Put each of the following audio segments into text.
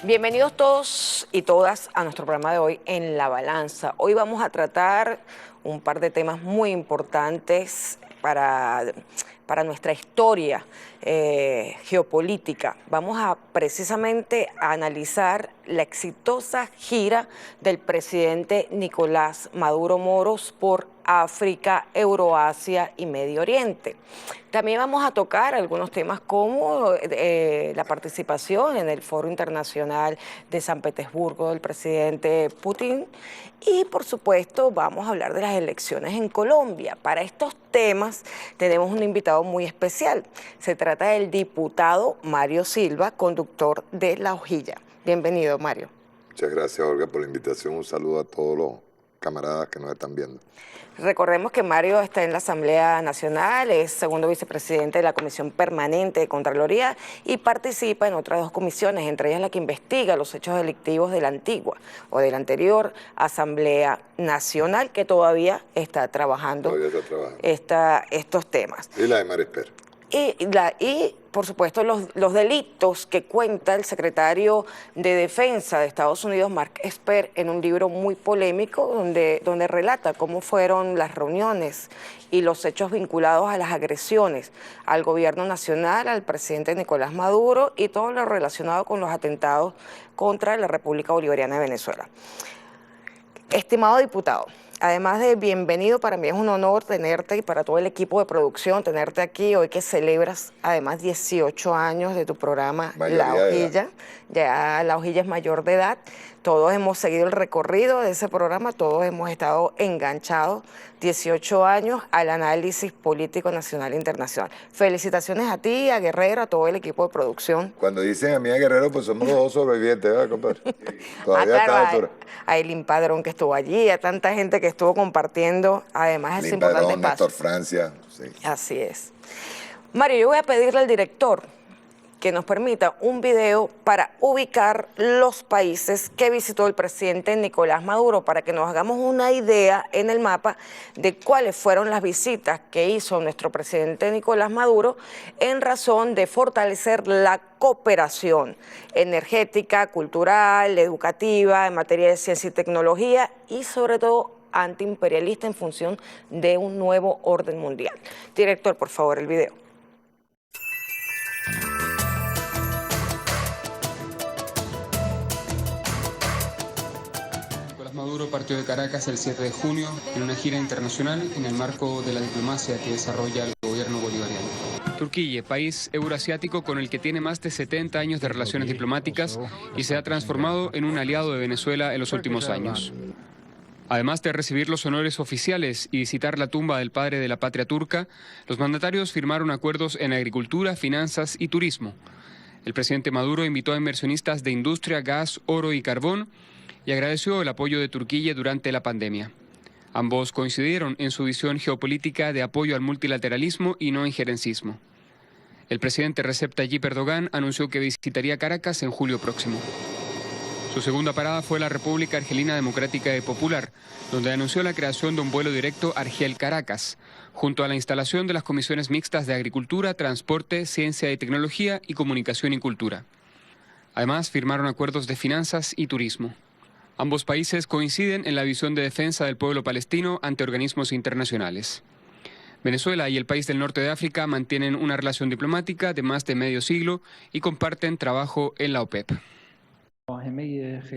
Bienvenidos todos y todas a nuestro programa de hoy en La Balanza. Hoy vamos a tratar un par de temas muy importantes para nuestra historia geopolítica. Vamos a precisamente a analizar la exitosa gira del presidente Nicolás Maduro Moros por África, Euroasia y Medio Oriente. También vamos a tocar algunos temas como la participación en el Foro Internacional de San Petersburgo del presidente Putin y, por supuesto, vamos a hablar de las elecciones en Colombia. Para estos temas tenemos un invitado muy especial. Se trata del diputado Mario Silva, conductor de La Hojilla. Bienvenido, Mario. Muchas gracias, Olga, por la invitación. Un saludo a todos los camaradas que nos están viendo. Recordemos que Mario está en la Asamblea Nacional, es segundo vicepresidente de la Comisión Permanente de Contraloría y participa en otras dos comisiones, entre ellas la que investiga los hechos delictivos de la antigua o de la anterior Asamblea Nacional, que todavía está trabajando, estos temas. Y la de Mar Esper. Y por supuesto, los delitos que cuenta el secretario de Defensa de Estados Unidos, Mark Esper, en un libro muy polémico donde relata cómo fueron las reuniones y los hechos vinculados a las agresiones al gobierno nacional, al presidente Nicolás Maduro y todo lo relacionado con los atentados contra la República Bolivariana de Venezuela. Estimado diputado, además de bienvenido, para mí es un honor tenerte y para todo el equipo de producción tenerte aquí hoy que celebras además 18 años de tu programa La Hojilla. Ya La Hojilla es mayor de edad. Todos hemos seguido el recorrido de ese programa, todos hemos estado enganchados 18 años al análisis político nacional e internacional. Felicitaciones a ti, a Guerrero, a todo el equipo de producción. Cuando dicen a mí a Guerrero, pues somos los dos sobrevivientes, ¿verdad, compadre? Todavía claro, a Elin Padrón que estuvo allí, a tanta gente que estuvo compartiendo, además ese importante espacio. Néstor Francia, sí. Así es. Mario, yo voy a pedirle al director que nos permita un video para ubicar los países que visitó el presidente Nicolás Maduro, para que nos hagamos una idea en el mapa de cuáles fueron las visitas que hizo nuestro presidente Nicolás Maduro en razón de fortalecer la cooperación energética, cultural, educativa, en materia de ciencia y tecnología y sobre todo antiimperialista en función de un nuevo orden mundial. Director, por favor, el video. Maduro partió de Caracas el 7 de junio en una gira internacional en el marco de la diplomacia que desarrolla el gobierno bolivariano. Turquía, país euroasiático con el que tiene más de 70 años de relaciones diplomáticas y se ha transformado en un aliado de Venezuela en los últimos años. Además de recibir los honores oficiales y visitar la tumba del padre de la patria turca, los mandatarios firmaron acuerdos en agricultura, finanzas y turismo. El presidente Maduro invitó a inversionistas de industria, gas, oro y carbón y agradeció el apoyo de Turquía durante la pandemia. Ambos coincidieron en su visión geopolítica de apoyo al multilateralismo y no injerencismo. El presidente Recep Tayyip Erdogan anunció que visitaría Caracas en julio próximo. Su segunda parada fue la República Argelina Democrática y Popular, donde anunció la creación de un vuelo directo Argel-Caracas, junto a la instalación de las comisiones mixtas de Agricultura, Transporte, Ciencia y Tecnología y Comunicación y Cultura. Además, firmaron acuerdos de finanzas y turismo. Ambos países coinciden en la visión de defensa del pueblo palestino ante organismos internacionales. Venezuela y el país del norte de África mantienen una relación diplomática de más de medio siglo y comparten trabajo en la OPEP.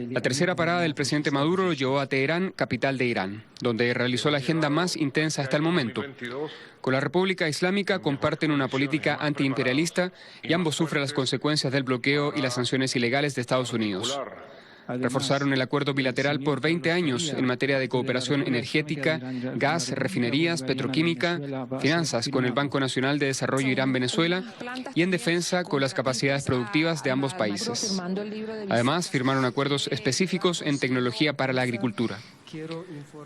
La tercera parada del presidente Maduro lo llevó a Teherán, capital de Irán, donde realizó la agenda más intensa hasta el momento. Con la República Islámica comparten una política antiimperialista y ambos sufren las consecuencias del bloqueo y las sanciones ilegales de Estados Unidos. Reforzaron el acuerdo bilateral por 20 años en materia de cooperación energética, gas, refinerías, petroquímica, finanzas con el Banco Nacional de Desarrollo Irán-Venezuela y en defensa con las capacidades productivas de ambos países. Además, firmaron acuerdos específicos en tecnología para la agricultura.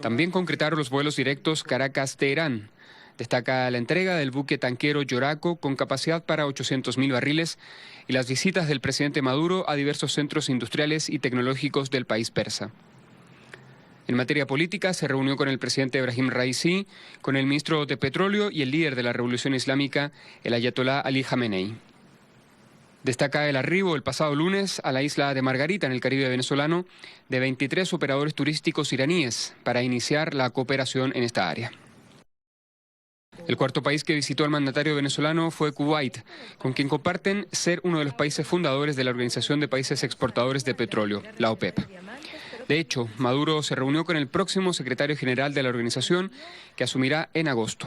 También concretaron los vuelos directos Caracas-Teherán. Destaca la entrega del buque tanquero Yoraco con capacidad para 800.000 barriles y las visitas del presidente Maduro a diversos centros industriales y tecnológicos del país persa. En materia política, se reunió con el presidente Ebrahim Raisi, con el ministro de Petróleo y el líder de la Revolución Islámica, el ayatolá Ali Jamenei. Destaca el arribo el pasado lunes a la isla de Margarita, en el Caribe venezolano, de 23 operadores turísticos iraníes para iniciar la cooperación en esta área. El cuarto país que visitó al mandatario venezolano fue Kuwait, con quien comparten ser uno de los países fundadores de la Organización de Países Exportadores de Petróleo, la OPEP. De hecho, Maduro se reunió con el próximo secretario general de la organización, que asumirá en agosto.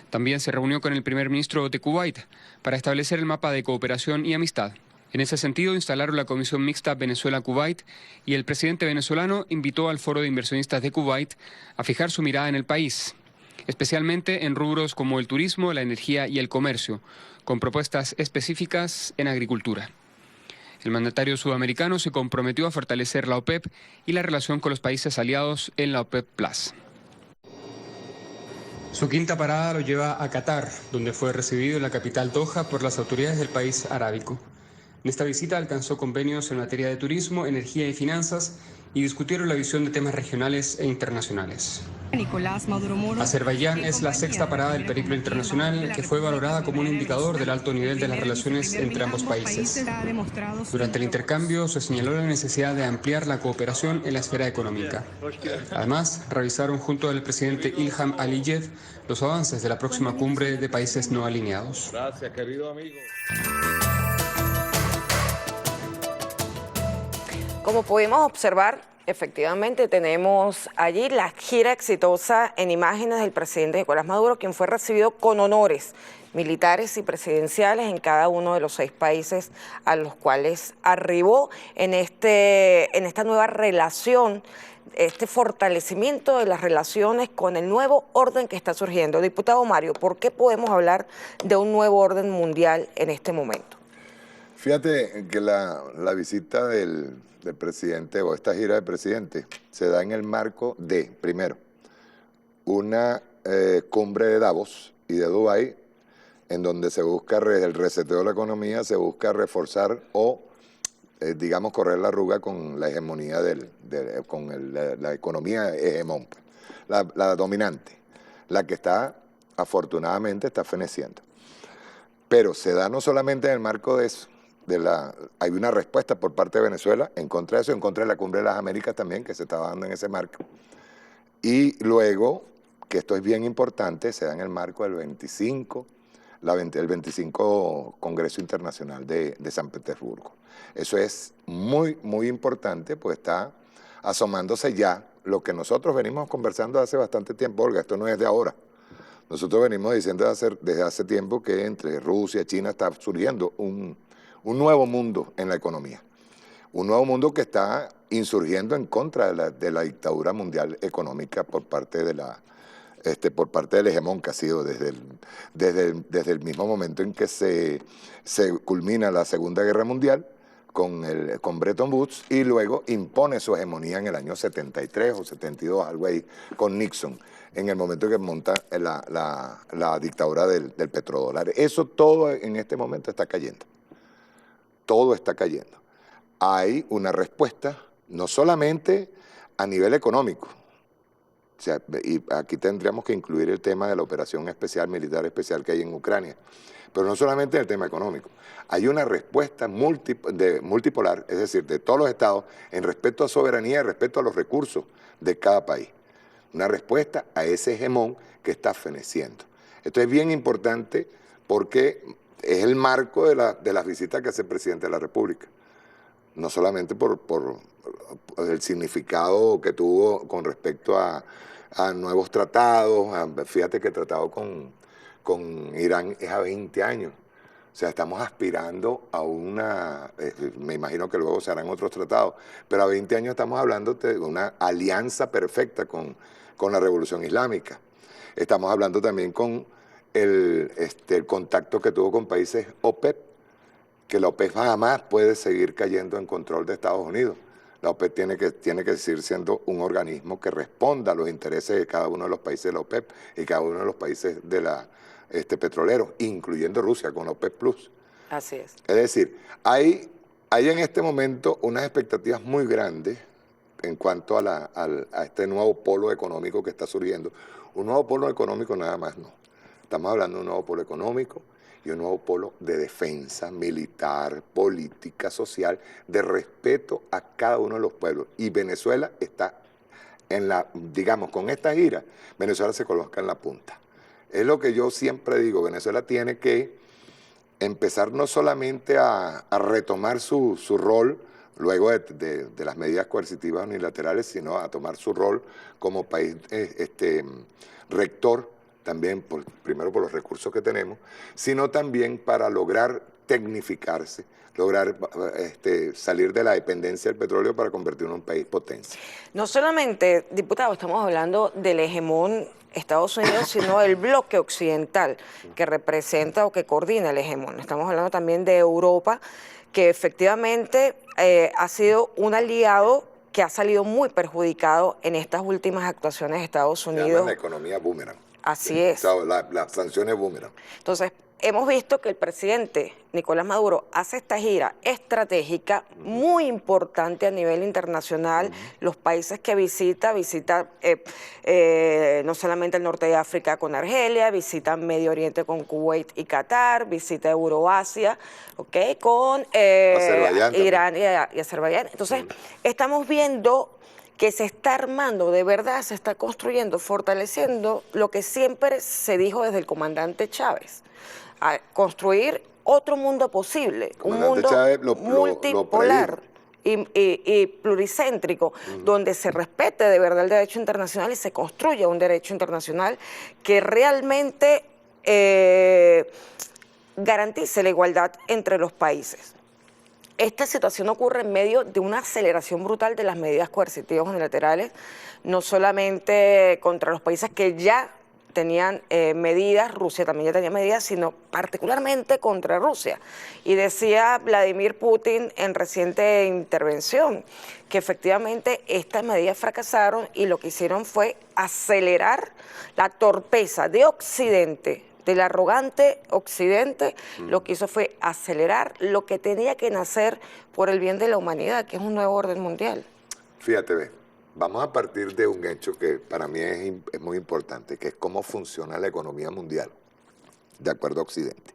También se reunió con el primer ministro de Kuwait para establecer el mapa de cooperación y amistad. En ese sentido, instalaron la Comisión Mixta Venezuela-Kuwait y el presidente venezolano invitó al Foro de Inversionistas de Kuwait a fijar su mirada en el país, especialmente en rubros como el turismo, la energía y el comercio, con propuestas específicas en agricultura. El mandatario sudamericano se comprometió a fortalecer la OPEP y la relación con los países aliados en la OPEP Plus. Su quinta parada lo lleva a Qatar, donde fue recibido en la capital Doha por las autoridades del país arábico. En esta visita alcanzó convenios en materia de turismo, energía y finanzas y discutieron la visión de temas regionales e internacionales. Nicolás Maduro Moro. Azerbaiyán es la sexta parada del periplo internacional que fue valorada como un indicador del alto nivel de las relaciones entre ambos países. Durante el intercambio se señaló la necesidad de ampliar la cooperación en la esfera económica. Además, revisaron junto al presidente Ilham Aliyev los avances de la próxima cumbre de países no alineados. Gracias, querido amigo. Como pudimos observar, efectivamente tenemos allí la gira exitosa en imágenes del presidente Nicolás Maduro, quien fue recibido con honores militares y presidenciales en cada uno de los 6 países a los cuales arribó en esta nueva relación, este fortalecimiento de las relaciones con el nuevo orden que está surgiendo. Diputado Mario, ¿por qué podemos hablar de un nuevo orden mundial en este momento? Fíjate que la visita del presidente o esta gira del presidente se da en el marco de, primero, una cumbre de Davos y de Dubái, en donde se busca el reseteo de la economía, se busca reforzar o, digamos, correr la arruga con la hegemonía, la economía hegemón, la dominante, la que afortunadamente está feneciendo. Pero se da no solamente en el marco de eso, hay una respuesta por parte de Venezuela en contra de eso, en contra de la Cumbre de las Américas también, que se estaba dando en ese marco. Y luego, que esto es bien importante, se da en el marco del 25 Congreso Internacional de San Petersburgo. Eso es muy, muy importante, pues está asomándose ya lo que nosotros venimos conversando hace bastante tiempo, Olga, esto no es de ahora. Nosotros venimos diciendo desde hace tiempo que entre Rusia y China está surgiendo un nuevo mundo en la economía, un nuevo mundo que está insurgiendo en contra de la dictadura mundial económica por parte del hegemón que ha sido desde el mismo momento en que se culmina la Segunda Guerra Mundial con Bretton Woods y luego impone su hegemonía en el año 73 o 72, algo ahí, con Nixon, en el momento que monta la dictadura del petrodólar. Eso todo en este momento está cayendo. Todo está cayendo. Hay una respuesta, no solamente a nivel económico, o sea, y aquí tendríamos que incluir el tema de la operación especial, militar especial que hay en Ucrania, pero no solamente el tema económico. Hay una respuesta multipolar, es decir, de todos los estados, en respeto a soberanía y respeto a los recursos de cada país. Una respuesta a ese hegemón que está feneciendo. Esto es bien importante porque es el marco de las visitas que hace el presidente de la República. No solamente por el significado que tuvo con respecto a nuevos tratados. Fíjate que el tratado con Irán es a 20 años. O sea, estamos aspirando a me imagino que luego se harán otros tratados, pero a 20 años estamos hablando de una alianza perfecta con la Revolución Islámica. Estamos hablando también con el contacto que tuvo con países OPEP, que la OPEP jamás puede seguir cayendo en control de Estados Unidos. La OPEP tiene que seguir siendo un organismo que responda a los intereses de cada uno de los países de la OPEP y cada uno de los países petroleros, incluyendo Rusia con la OPEP Plus. Así es. Es decir, hay en este momento unas expectativas muy grandes en cuanto a este nuevo polo económico que está surgiendo. Un nuevo polo económico nada más no. Estamos hablando de un nuevo polo económico y un nuevo polo de defensa militar, política, social, de respeto a cada uno de los pueblos. Y Venezuela está digamos, con esta gira, Venezuela se coloca en la punta. Es lo que yo siempre digo, Venezuela tiene que empezar no solamente a retomar su rol luego de las medidas coercitivas unilaterales, sino a tomar su rol como país rector, también primero por los recursos que tenemos, sino también para lograr tecnificarse, lograr salir de la dependencia del petróleo para convertirnos en un país potencia. No solamente, diputado, estamos hablando del hegemón Estados Unidos, sino del bloque occidental que representa o que coordina el hegemón. Estamos hablando también de Europa, que efectivamente ha sido un aliado que ha salido muy perjudicado en estas últimas actuaciones de Estados Unidos. Se llama la economía boomerang. Así es. O sea, las sanciones boomerang. Entonces, hemos visto que el presidente Nicolás Maduro hace esta gira estratégica muy importante a nivel internacional. Los países que visita no solamente el norte de África con Argelia, visita Medio Oriente con Kuwait y Qatar, visita Euroasia, con Irán y Azerbaiyán. Entonces, estamos viendo que se está armando, de verdad se está construyendo, fortaleciendo lo que siempre se dijo desde el comandante Chávez, a construir otro mundo posible, un mundo multipolar y pluricéntrico, donde se respete de verdad el derecho internacional y se construya un derecho internacional que realmente garantice la igualdad entre los países. Esta situación ocurre en medio de una aceleración brutal de las medidas coercitivas unilaterales, no solamente contra los países que ya tenían medidas, Rusia también ya tenía medidas, sino particularmente contra Rusia. Y decía Vladimir Putin en reciente intervención que efectivamente estas medidas fracasaron y lo que hicieron fue acelerar la torpeza de Occidente, del arrogante Occidente. Lo que hizo fue acelerar lo que tenía que nacer por el bien de la humanidad, que es un nuevo orden mundial. Fíjate, ve, vamos a partir de un hecho que para mí es muy importante, que es cómo funciona la economía mundial, de acuerdo a Occidente,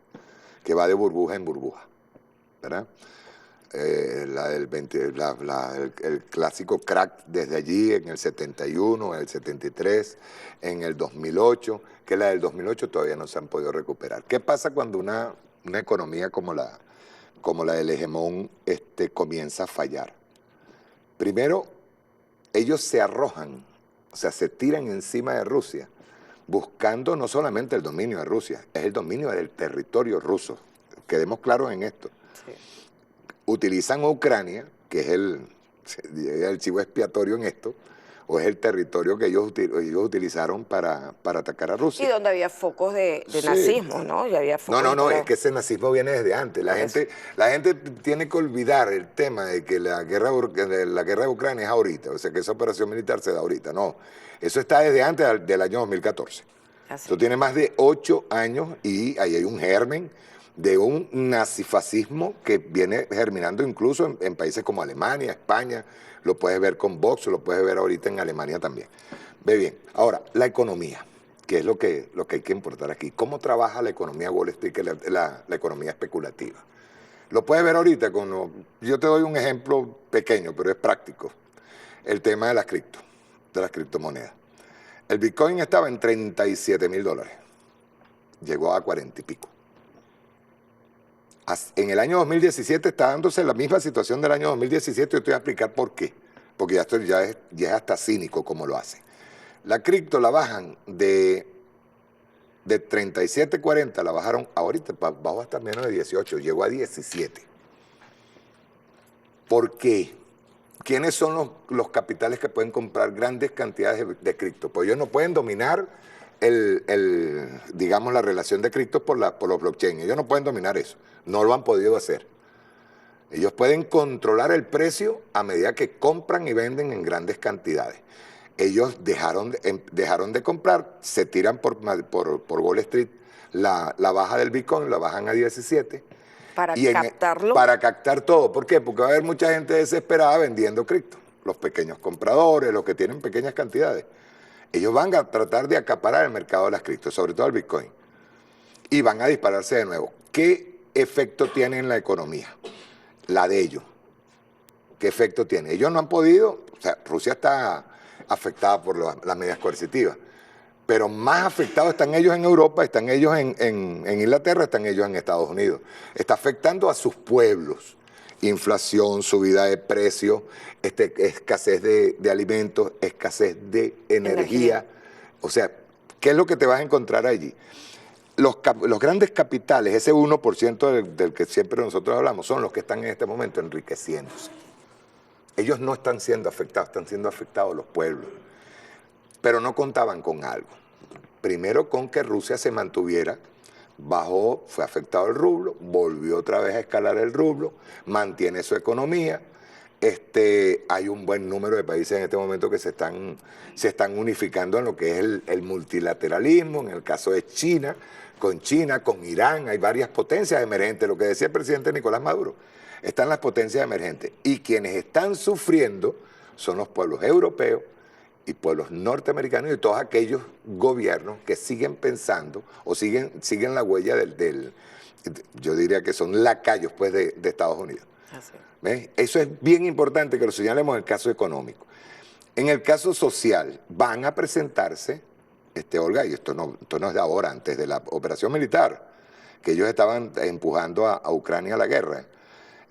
que va de burbuja en burbuja, ¿verdad? El clásico crack desde allí en el 71, en el 73, en el 2008, que la del 2008 todavía no se han podido recuperar. ¿Qué pasa cuando una economía como la del hegemón comienza a fallar? Primero, ellos se arrojan, o sea, se tiran encima de Rusia, buscando no solamente el dominio de Rusia, es el dominio del territorio ruso. Quedemos claros en esto. Sí. Utilizan a Ucrania, que es el chivo expiatorio en esto, o es el territorio que ellos utilizaron para atacar a Rusia. Y donde había focos de nazismo, ¿no? Ya había focos no, es que ese nazismo viene desde antes. La gente tiene que olvidar el tema de que la guerra de Ucrania es ahorita, o sea, que esa operación militar se da ahorita. No, eso está desde antes del año 2014. Eso tiene más de 8 años y ahí hay un germen de un nazifascismo que viene germinando incluso en países como Alemania, España, lo puedes ver con Vox, lo puedes ver ahorita en Alemania también. Ve bien, ahora, la economía, que es lo que hay que importar aquí. ¿Cómo trabaja la economía Wall Street, que es la economía especulativa? Lo puedes ver ahorita yo te doy un ejemplo pequeño, pero es práctico. El tema de las criptomonedas. El Bitcoin estaba en $37,000, llegó a 40 y pico. En el año 2017 está dándose la misma situación del año 2017 y te voy a explicar por qué. Porque ya es hasta cínico como lo hacen. La cripto la bajan de 37, 40, la bajaron ahorita, bajó hasta menos de 18, llegó a 17. ¿Por qué? ¿Quiénes son los capitales que pueden comprar grandes cantidades de cripto? Pues ellos no pueden dominar digamos, la relación de cripto por los blockchain. Ellos no pueden dominar eso. No lo han podido hacer. Ellos pueden controlar el precio a medida que compran y venden en grandes cantidades. Ellos dejaron de comprar, se tiran por Wall Street la baja del Bitcoin, la bajan a 17. Para captarlo. Para captar todo. ¿Por qué? Porque va a haber mucha gente desesperada vendiendo cripto. Los pequeños compradores, los que tienen pequeñas cantidades. Ellos van a tratar de acaparar el mercado de las criptos, sobre todo el Bitcoin. y van a dispararse de nuevo. ¿Qué efecto tiene en la economía? La de ellos. ¿Qué efecto tiene? Ellos no han podido, o sea, Rusia está afectada por las medidas coercitivas, pero más afectados están ellos en Europa, están ellos en Inglaterra, están ellos en Estados Unidos. Está afectando a sus pueblos. Inflación, subida de precios, escasez de alimentos, escasez de energía. O sea, ¿qué es lo que te vas a encontrar allí? Los grandes capitales, ese 1% del que siempre nosotros hablamos, son los que están en este momento enriqueciéndose. Ellos no están siendo afectados, están siendo afectados los pueblos. Pero no contaban con algo. Primero con que Rusia se mantuviera, bajó, fue afectado el rublo, volvió otra vez a escalar el rublo, mantiene su economía. Hay un buen número de países en este momento que se están unificando en lo que es el multilateralismo, en el caso de China, con Irán, hay varias potencias emergentes, lo que decía el presidente Nicolás Maduro, están las potencias emergentes. Y quienes están sufriendo son los pueblos europeos y pueblos norteamericanos y todos aquellos gobiernos que siguen pensando o siguen la huella yo diría que son lacayos pues de Estados Unidos. ¿Ves? Eso es bien importante que lo señalemos en el caso económico. En el caso social van a presentarse, Olga, y esto no es de ahora, antes de la operación militar, que ellos estaban empujando a Ucrania a la guerra.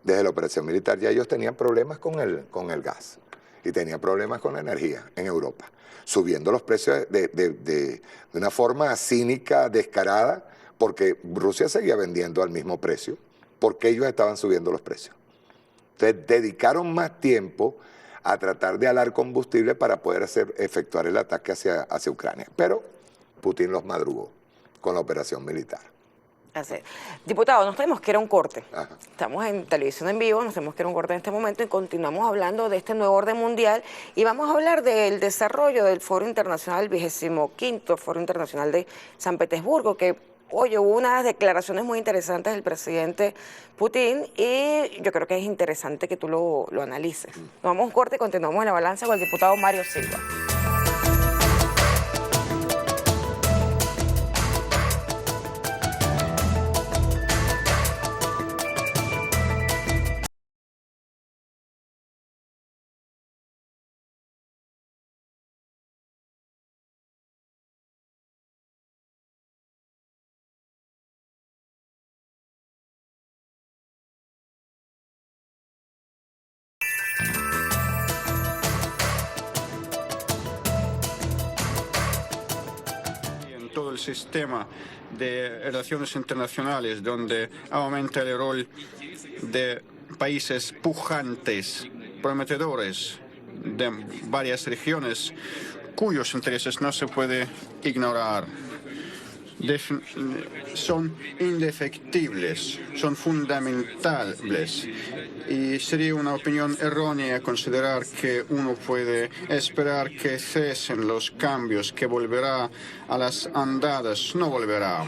Desde la operación militar ya ellos tenían problemas con el gas y tenían problemas con la energía en Europa, subiendo los precios de una forma cínica, descarada, porque Rusia seguía vendiendo al mismo precio, porque ellos estaban subiendo los precios. Entonces dedicaron más tiempo a tratar de alar combustible para poder efectuar el ataque hacia Ucrania. Pero Putin los madrugó con la operación militar. Así es. Diputado, nos tenemos que ir a un corte. Ajá. Estamos en televisión en vivo, nos tenemos que ir a un corte en este momento y continuamos hablando de este nuevo orden mundial y vamos a hablar del desarrollo del Foro Internacional, el 25º Foro Internacional de San Petersburgo, que hoy hubo unas declaraciones muy interesantes del presidente Putin y yo creo que es interesante que tú lo analices. Nos vamos a un corte y continuamos en la balanza con el diputado Mario Silva. Todo el sistema de relaciones internacionales, donde aumenta el rol de países pujantes, prometedores de varias regiones, cuyos intereses no se puede ignorar. Son indefectibles, son fundamentales y sería una opinión errónea considerar que uno puede esperar que cesen los cambios, que volverá a las andadas. No volverá.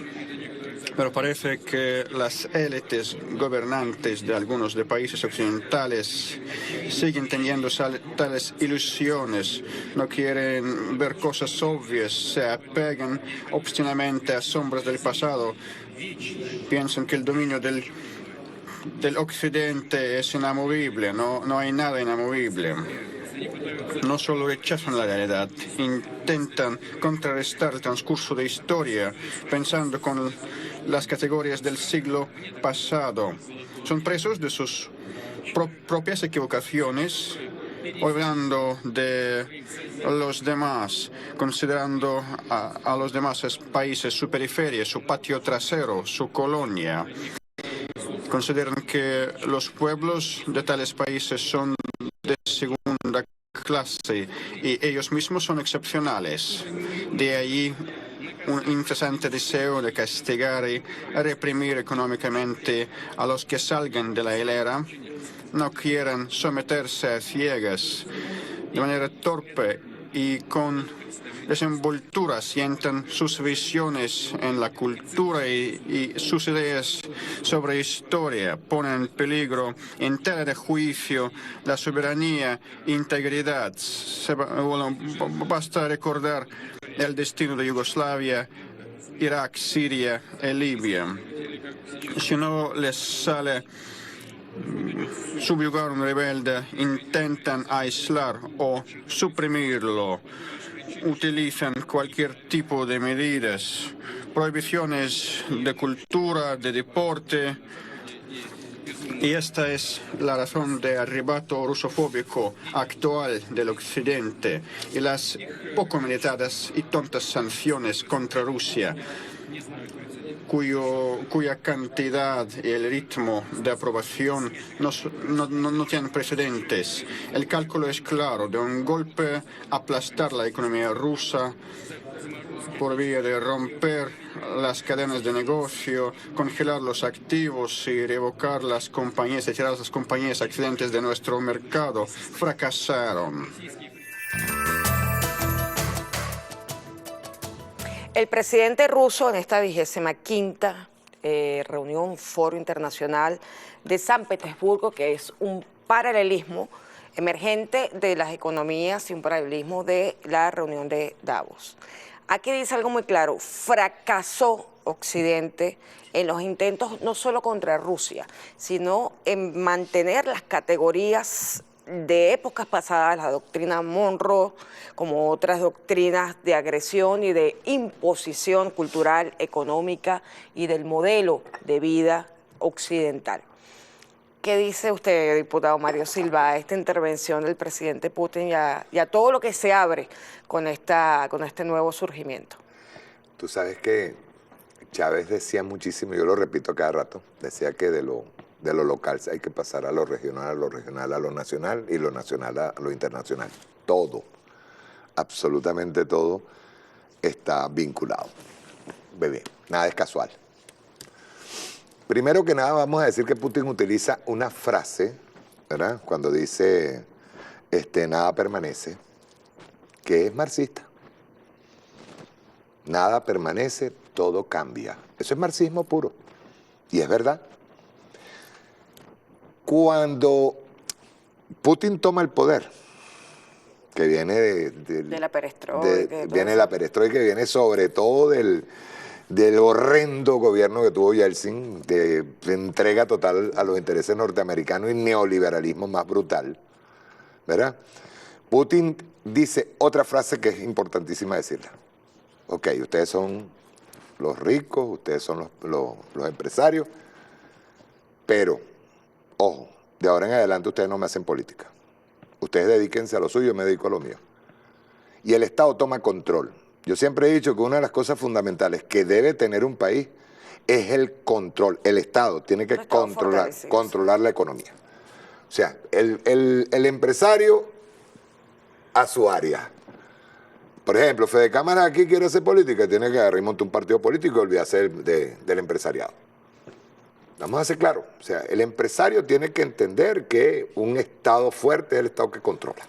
Pero parece que las élites gobernantes de algunos de países occidentales siguen teniendo tales ilusiones, no quieren ver cosas obvias, se apegan obstinadamente a sombras del pasado, piensan que el dominio del occidente es inamovible, no hay nada inamovible. No solo rechazan la realidad, intentan contrarrestar el transcurso de historia pensando con las categorías del siglo pasado. Son presos de sus propias equivocaciones, olvidando de los demás, considerando a los demás países su periferia, su patio trasero, su colonia. Consideran que los pueblos de tales países son de segunda clase y ellos mismos son excepcionales. De ahí un incesante deseo de castigar y reprimir económicamente a los que salgan de la hilera, no quieren someterse a ciegas, de manera torpe y con desenvoltura sientan sus visiones en la cultura y sus ideas sobre historia, ponen en peligro en tela de juicio la soberanía e integridad. Basta recordar el destino de Yugoslavia Irak, Siria y Libia. Si no les sale subyugar un rebelde, intentan aislar o suprimirlo. Utilizan cualquier tipo de medidas, prohibiciones de cultura, de deporte. Y esta es la razón del arrebato rusofóbico actual del Occidente y las poco meditadas y tontas sanciones contra Rusia, cuya cantidad y el ritmo de aprobación no tienen precedentes. El cálculo es claro: de un golpe aplastar la economía rusa por vía de romper las cadenas de negocio, congelar los activos y revocar las compañías, retirar las compañías accidentes de nuestro mercado, fracasaron. El presidente ruso en esta 25ª reunión, foro internacional de San Petersburgo, que es un paralelismo emergente de las economías y un paralelismo de la reunión de Davos. Aquí dice algo muy claro: fracasó Occidente en los intentos no solo contra Rusia, sino en mantener las categorías de épocas pasadas, la doctrina Monroe, como otras doctrinas de agresión y de imposición cultural, económica y del modelo de vida occidental. ¿Qué dice usted, diputado Mario Silva, a esta intervención del presidente Putin y a todo lo que se abre con este nuevo surgimiento? Tú sabes que Chávez decía muchísimo, yo lo repito cada rato, decía que de lo local hay que pasar a lo regional, a lo nacional y lo nacional a lo internacional. Todo, absolutamente todo está vinculado. Bebé, nada es casual. Primero que nada vamos a decir que Putin utiliza una frase, ¿verdad?, cuando dice nada permanece, que es marxista. Nada permanece, todo cambia. Eso es marxismo puro. Y es verdad. Cuando Putin toma el poder, que viene de la perestroika. Viene de la perestroika, que viene sobre todo del horrendo gobierno que tuvo Yeltsin, de entrega total a los intereses norteamericanos y neoliberalismo más brutal, ¿verdad? Putin dice otra frase que es importantísima decirla. Ok, ustedes son los ricos, ustedes son los empresarios, pero, ojo, de ahora en adelante ustedes no me hacen política. Ustedes dedíquense a lo suyo, yo me dedico a lo mío. Y el Estado toma control. Yo siempre he dicho que una de las cosas fundamentales que debe tener un país es el control. El Estado tiene que controlar la economía. O sea, el empresario a su área. Por ejemplo, Fede Cámara aquí quiere hacer política, tiene que agarrar y montar un partido político y olvidarse del empresariado. Vamos a ser claros. O sea, el empresario tiene que entender que un Estado fuerte es el Estado que controla.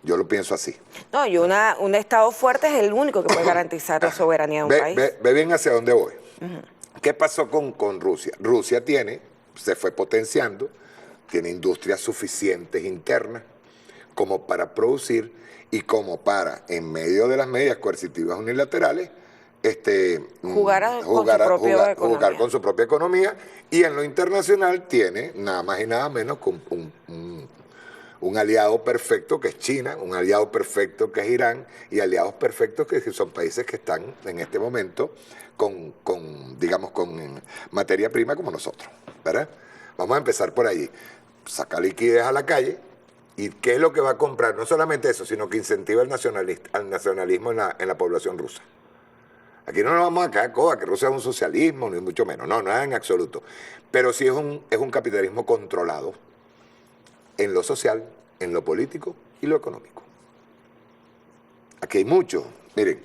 Yo lo pienso así. No, y un Estado fuerte es el único que puede garantizar la soberanía de un país. Ve bien hacia dónde voy. ¿Qué pasó con Rusia? Rusia se fue potenciando, tiene industrias suficientes internas como para producir y como para, en medio de las medidas coercitivas unilaterales, jugar con su propia economía, y en lo internacional tiene nada más y nada menos con un aliado perfecto que es China, un aliado perfecto que es Irán, y aliados perfectos que son países que están en este momento con materia prima como nosotros, ¿verdad? Vamos a empezar por allí. Sacar liquidez a la calle. ¿Y qué es lo que va a comprar? No solamente eso, sino que incentiva al nacionalismo en la población rusa. Aquí no nos vamos a caer coda que Rusia es un socialismo, ni mucho menos. No, nada en absoluto. Pero sí es un capitalismo controlado en lo social, en lo político y lo económico. Aquí hay mucho. Miren,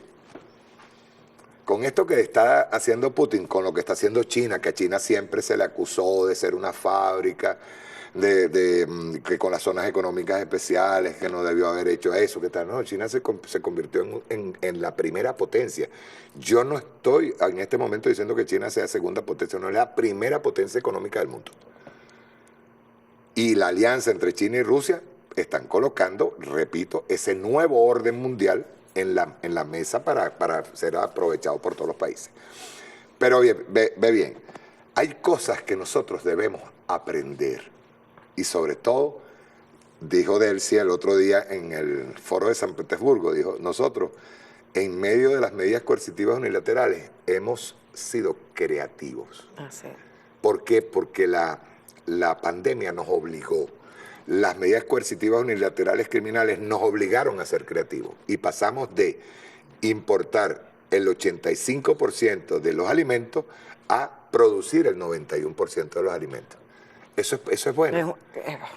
con esto que está haciendo Putin, con lo que está haciendo China, que a China siempre se le acusó de ser una fábrica, que con las zonas económicas especiales, que no debió haber hecho eso, que tal. No, China se convirtió en la primera potencia. Yo no estoy en este momento diciendo que China sea segunda potencia, no, es la primera potencia económica del mundo. Y la alianza entre China y Rusia están colocando, repito, ese nuevo orden mundial en la mesa para ser aprovechado por todos los países. Pero ve bien, hay cosas que nosotros debemos aprender y sobre todo, dijo Delcy el otro día en el foro de San Petersburgo, dijo, nosotros en medio de las medidas coercitivas unilaterales hemos sido creativos. Así. ¿Por qué? Porque la pandemia nos obligó. Las medidas coercitivas unilaterales criminales nos obligaron a ser creativos y pasamos de importar el 85% de los alimentos a producir el 91% de los alimentos. Eso es bueno.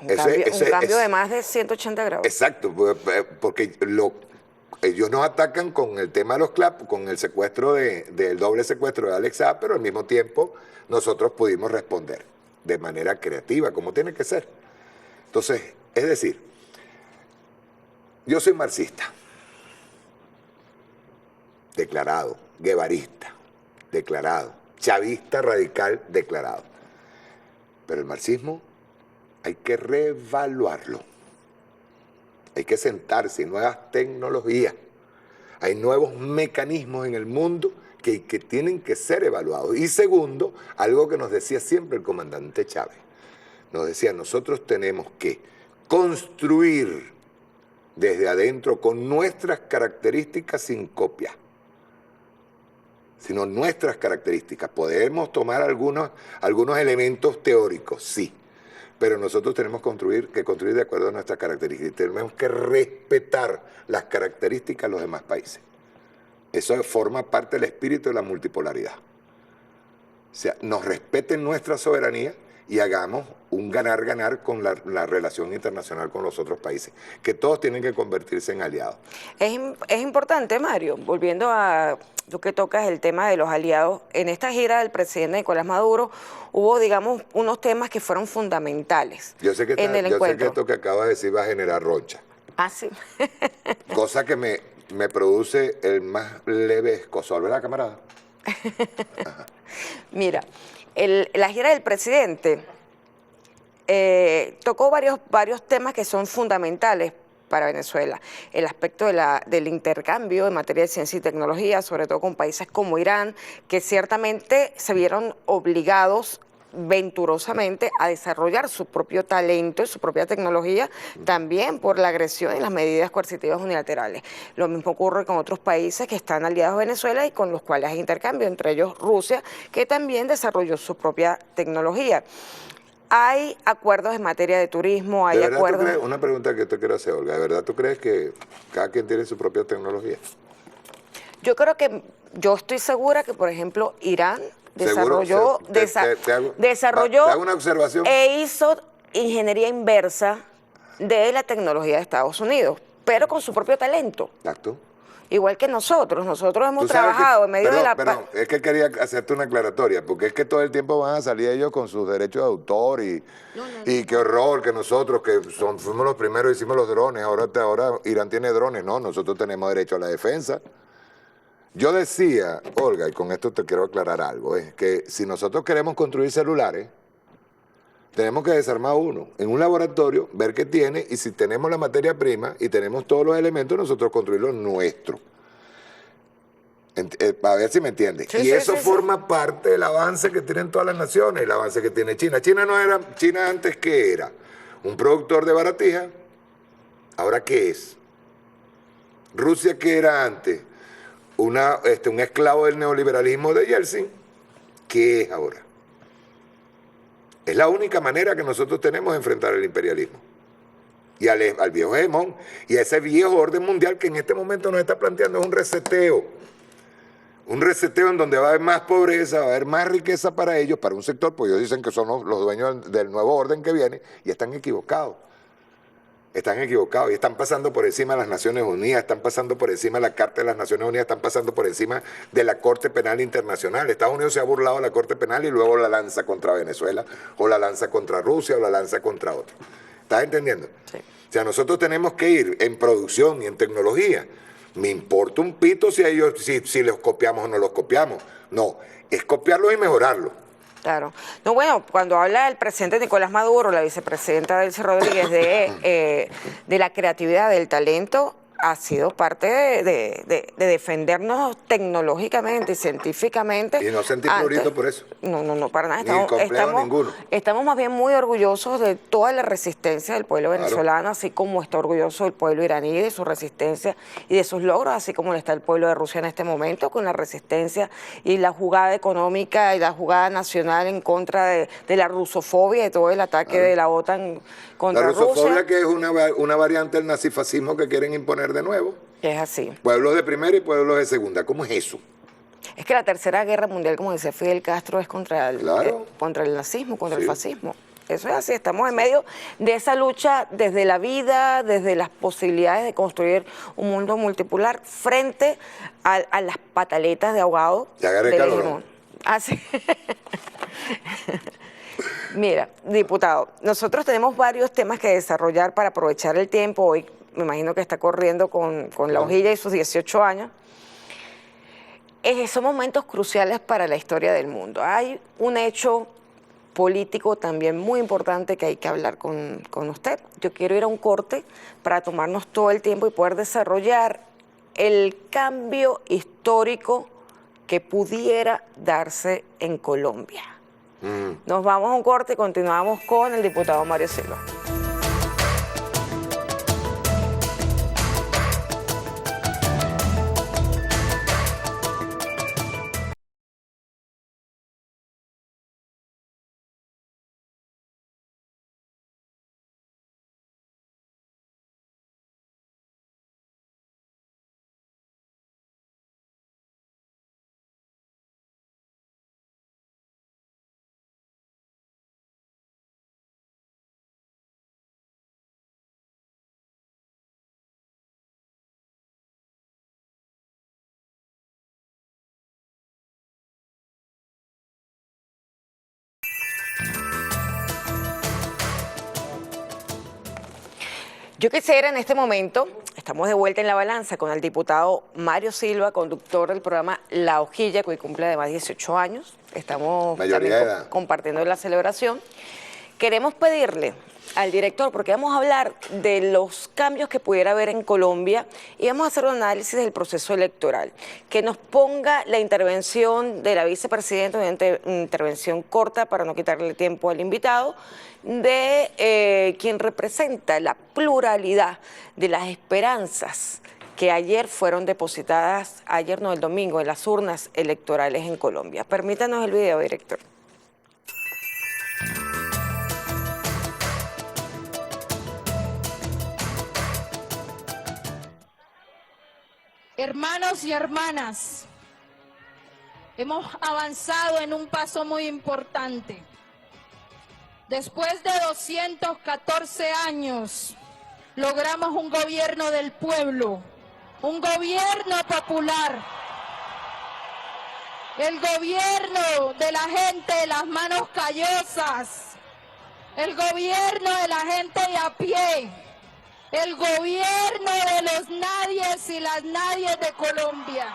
Es un cambio de más de 180 grados. Exacto, porque ellos nos atacan con el tema de los CLAP, con el secuestro del doble secuestro de Alex Saab, pero al mismo tiempo nosotros pudimos responder de manera creativa, como tiene que ser. Entonces, es decir, yo soy marxista, declarado, guevarista, declarado, chavista radical, declarado. Pero el marxismo hay que reevaluarlo. Hay que sentarse, hay nuevas tecnologías, hay nuevos mecanismos en el mundo que tienen que ser evaluados. Y segundo, algo que nos decía siempre el comandante Chávez, nos decía, nosotros tenemos que construir desde adentro con nuestras características sin copia, sino nuestras características. Podemos tomar algunos elementos teóricos, sí, pero nosotros tenemos que construir de acuerdo a nuestras características. Tenemos que respetar las características de los demás países. Eso forma parte del espíritu de la multipolaridad. O sea, nos respeten nuestra soberanía y hagamos un ganar-ganar con la relación internacional con los otros países, que todos tienen que convertirse en aliados. Es importante, Mario, volviendo a tú que tocas el tema de los aliados, en esta gira del presidente Nicolás Maduro hubo, digamos, unos temas que fueron fundamentales yo sé que esto que acaba de decir va a generar roncha. Ah, sí. Cosa que me produce el más leve escozor, ¿verdad, camarada? Mira, la gira del presidente tocó varios temas que son fundamentales para Venezuela. El aspecto del intercambio en materia de ciencia y tecnología, sobre todo con países como Irán, que ciertamente se vieron obligados venturosamente a desarrollar su propio talento y su propia tecnología, también por la agresión y las medidas coercitivas unilaterales. Lo mismo ocurre con otros países que están aliados a Venezuela y con los cuales hay intercambio, entre ellos Rusia, que también desarrolló su propia tecnología. Hay acuerdos en materia de turismo, hay acuerdos... Una pregunta que te quiero hacer, Olga, ¿de verdad tú crees que cada quien tiene su propia tecnología? Yo estoy segura que, por ejemplo, Irán desarrolló te hago una observación. E hizo ingeniería inversa de la tecnología de Estados Unidos, pero con su propio talento. Exacto. Igual que nosotros hemos trabajado en medio de la... Pero es que quería hacerte una aclaratoria, porque es que todo el tiempo van a salir ellos con sus derechos de autor y qué horror que nosotros, que fuimos los primeros, hicimos los drones, ahora Irán tiene drones. No, nosotros tenemos derecho a la defensa. Yo decía, Olga, y con esto te quiero aclarar algo, es que si nosotros queremos construir celulares, tenemos que desarmar uno en un laboratorio, ver qué tiene, y si tenemos la materia prima y tenemos todos los elementos, nosotros construir los nuestros. A ver si me entiendes. Sí, eso forma parte del avance que tienen todas las naciones, el avance que tiene China. China antes, ¿qué era? Un productor de baratijas. ¿Ahora qué es? Rusia, ¿qué era antes? Un esclavo del neoliberalismo de Yeltsin. ¿Qué es ahora? Es la única manera que nosotros tenemos de enfrentar el imperialismo. Y al viejo hegemón, y a ese viejo orden mundial que en este momento nos está planteando es un reseteo. Un reseteo en donde va a haber más pobreza, va a haber más riqueza para ellos, para un sector, pues ellos dicen que son los dueños del nuevo orden que viene, y están equivocados. Están equivocados y están pasando por encima de las Naciones Unidas, están pasando por encima de la Carta de las Naciones Unidas, están pasando por encima de la Corte Penal Internacional. Estados Unidos se ha burlado de la Corte Penal y luego la lanza contra Venezuela, o la lanza contra Rusia, o la lanza contra otro. ¿Estás entendiendo? Sí. O sea, nosotros tenemos que ir en producción y en tecnología. Me importa un pito si los copiamos o no los copiamos. No, es copiarlos y mejorarlos. Claro. No, bueno, cuando habla el presidente Nicolás Maduro, la vicepresidenta Delcy Rodríguez, de la creatividad, del talento, ha sido parte de defendernos tecnológicamente y científicamente. Y no sentí antes. prurito por eso. No, para nada. Ni complejo ninguno. Estamos más bien muy orgullosos de toda la resistencia del pueblo venezolano, así como está orgulloso el pueblo iraní de su resistencia y de sus logros, así como está el pueblo de Rusia en este momento, con la resistencia y la jugada económica y la jugada nacional en contra de la rusofobia y todo el ataque de la OTAN contra La rusofobia, Rusia. que es una variante del nazifascismo que quieren imponer de nuevo. Es así. Pueblos de primera y pueblos de segunda. ¿Cómo es eso? Es que la Tercera Guerra Mundial, como decía Fidel Castro, es contra el nazismo, contra el fascismo. Eso es así, estamos en medio de esa lucha desde la vida, desde las posibilidades de construir un mundo multipolar frente a las pataletas de ahogado. Ya agarré del calor. hegemón. Así. Mira, diputado, nosotros tenemos varios temas que desarrollar para aprovechar el tiempo. Hoy me imagino que está corriendo con la hojilla y sus 18 años. Son momentos cruciales para la historia del mundo. Hay un hecho político también muy importante que hay que hablar con usted. Yo quiero ir a un corte para tomarnos todo el tiempo y poder desarrollar el cambio histórico que pudiera darse en Colombia. Nos vamos a un corte y continuamos con el diputado Mario Silva. Yo quisiera en este momento, estamos de vuelta en la balanza con el diputado Mario Silva, conductor del programa La Hojilla, que hoy cumple además 18 años. Estamos también compartiendo la celebración. Queremos pedirle al director, porque vamos a hablar de los cambios que pudiera haber en Colombia y vamos a hacer un análisis del proceso electoral, que nos ponga la intervención de la vicepresidenta, una intervención corta para no quitarle tiempo al invitado, de quien representa la pluralidad de las esperanzas que ayer fueron depositadas, ayer no, el domingo, en las urnas electorales en Colombia. Permítanos el video, director. Hermanos y hermanas, hemos avanzado en un paso muy importante. Después de 214 años, logramos un gobierno del pueblo, un gobierno popular, el gobierno de la gente de las manos callosas, el gobierno de la gente de a pie, el gobierno de los nadies y las nadies de Colombia.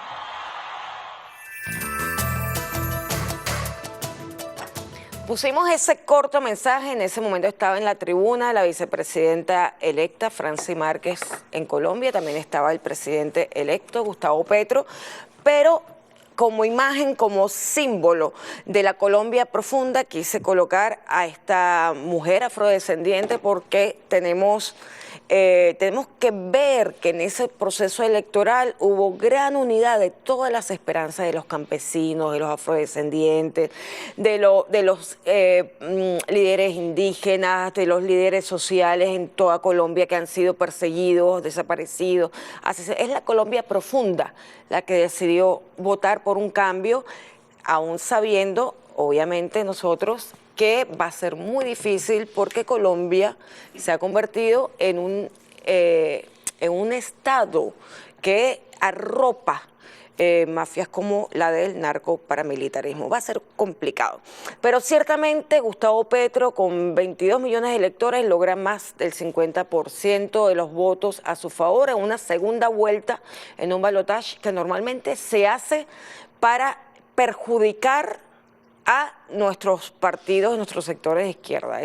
Pusimos ese corto mensaje, en ese momento estaba en la tribuna la vicepresidenta electa Franci Márquez en Colombia, también estaba el presidente electo Gustavo Petro, pero como imagen, como símbolo de la Colombia profunda, quise colocar a esta mujer afrodescendiente porque tenemos que ver que en ese proceso electoral hubo gran unidad de todas las esperanzas de los campesinos, de los afrodescendientes, de los líderes indígenas, de los líderes sociales en toda Colombia que han sido perseguidos, desaparecidos. Es la Colombia profunda la que decidió votar por un cambio, aún sabiendo, obviamente, nosotros que va a ser muy difícil porque Colombia se ha convertido en un estado que arropa mafias como la del narcoparamilitarismo. Va a ser complicado. Pero ciertamente Gustavo Petro, con 22 millones de electores, logra más del 50% de los votos a su favor en una segunda vuelta en un balotaje que normalmente se hace para perjudicar a nuestros partidos, nuestros sectores de izquierda.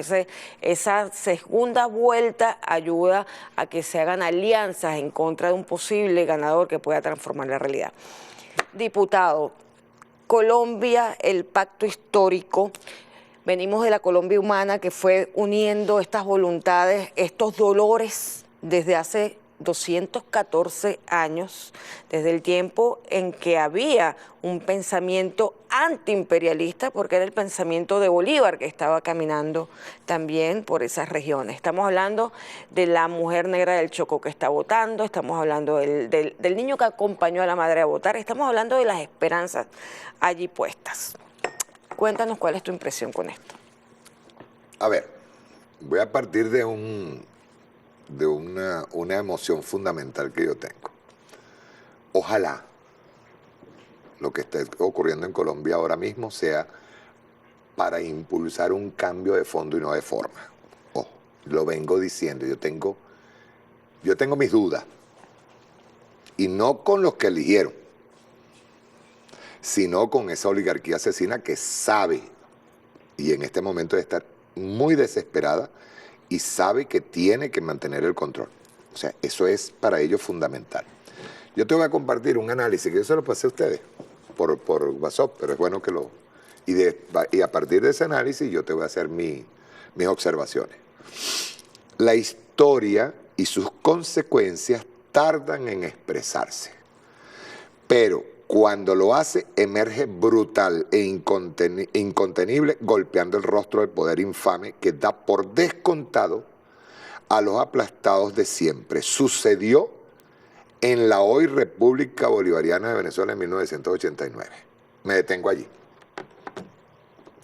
Esa segunda vuelta ayuda a que se hagan alianzas en contra de un posible ganador que pueda transformar la realidad. Diputado, Colombia, el pacto histórico, venimos de la Colombia humana que fue uniendo estas voluntades, estos dolores desde hace 214 años, desde el tiempo en que había un pensamiento antiimperialista, porque era el pensamiento de Bolívar que estaba caminando también por esas regiones. Estamos hablando de la mujer negra del Chocó que está votando, estamos hablando del niño que acompañó a la madre a votar, estamos hablando de las esperanzas allí puestas. Cuéntanos cuál es tu impresión con esto. A ver, voy a partir de una emoción fundamental que yo tengo. Ojalá lo que esté ocurriendo en Colombia ahora mismo sea para impulsar un cambio de fondo y no de forma. Ojo, lo vengo diciendo, yo tengo mis dudas, y no con los que eligieron, sino con esa oligarquía asesina que sabe, y en este momento de estar muy desesperada, y sabe que tiene que mantener el control. O sea, eso es para ellos fundamental. Yo te voy a compartir un análisis que yo se lo pasé a ustedes por WhatsApp, pero es bueno que lo... Y a partir de ese análisis yo te voy a hacer mis observaciones. La historia y sus consecuencias tardan en expresarse, pero cuando lo hace emerge brutal e incontenible, golpeando el rostro del poder infame que da por descontado a los aplastados de siempre. Sucedió en la hoy República Bolivariana de Venezuela en 1989. Me detengo allí.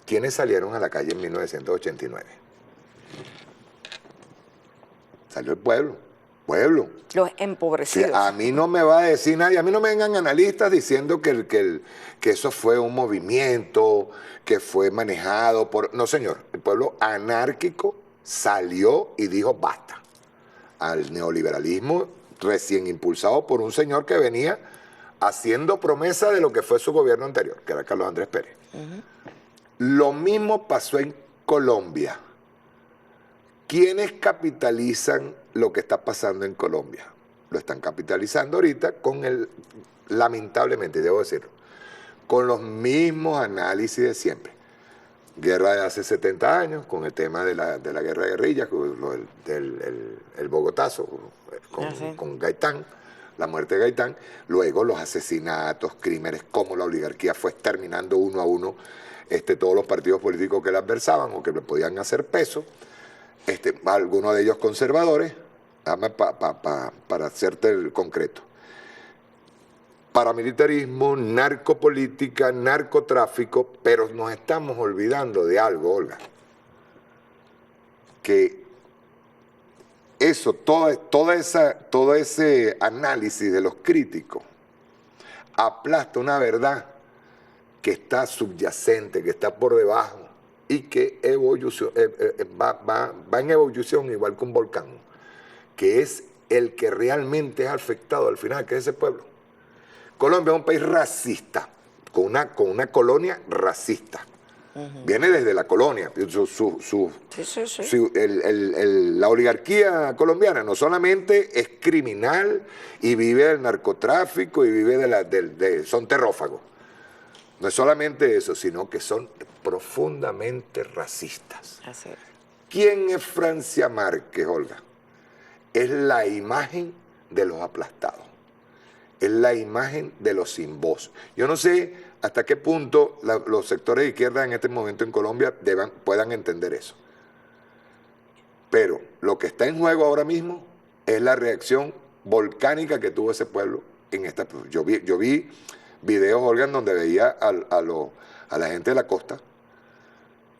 ¿Quiénes salieron a la calle en 1989? Salió el pueblo. Los empobrecidos. A mí no me va a decir nadie, a mí no me vengan analistas diciendo que eso fue un movimiento, que fue manejado por... No, señor, el pueblo anárquico salió y dijo basta al neoliberalismo recién impulsado por un señor que venía haciendo promesa de lo que fue su gobierno anterior, que era Carlos Andrés Pérez. Lo mismo pasó en Colombia. ¿Quiénes capitalizan lo que está pasando en Colombia? Lo están capitalizando ahorita lamentablemente, debo decirlo, con los mismos análisis de siempre. Guerra de hace 70 años, con el tema de la guerra de guerrillas, el Bogotazo, con Gaitán, la muerte de Gaitán, luego los asesinatos, crímenes, cómo la oligarquía fue exterminando uno a uno todos los partidos políticos que la adversaban o que le podían hacer peso. Algunos de ellos conservadores, para hacerte el concreto. Paramilitarismo, narcopolítica, narcotráfico, pero nos estamos olvidando de algo, Olga. Que eso, todo ese análisis de los críticos aplasta una verdad que está subyacente, que está por debajo, y que va en evolución igual que un volcán, que es el que realmente es afectado al final, que es ese pueblo. Colombia es un país racista, con una colonia racista. Viene desde la colonia. La oligarquía colombiana no solamente es criminal y vive del narcotráfico y vive son terrófagos. No es solamente eso, sino que son profundamente racistas. Así es. ¿Quién es Francia Márquez, Olga? Es la imagen de los aplastados. Es la imagen de los sin voz. Yo no sé hasta qué punto los sectores de izquierda en este momento en Colombia puedan entender eso. Pero lo que está en juego ahora mismo es la reacción volcánica que tuvo ese pueblo en esta... Yo vi videos, Olga, en donde veía a la gente de la costa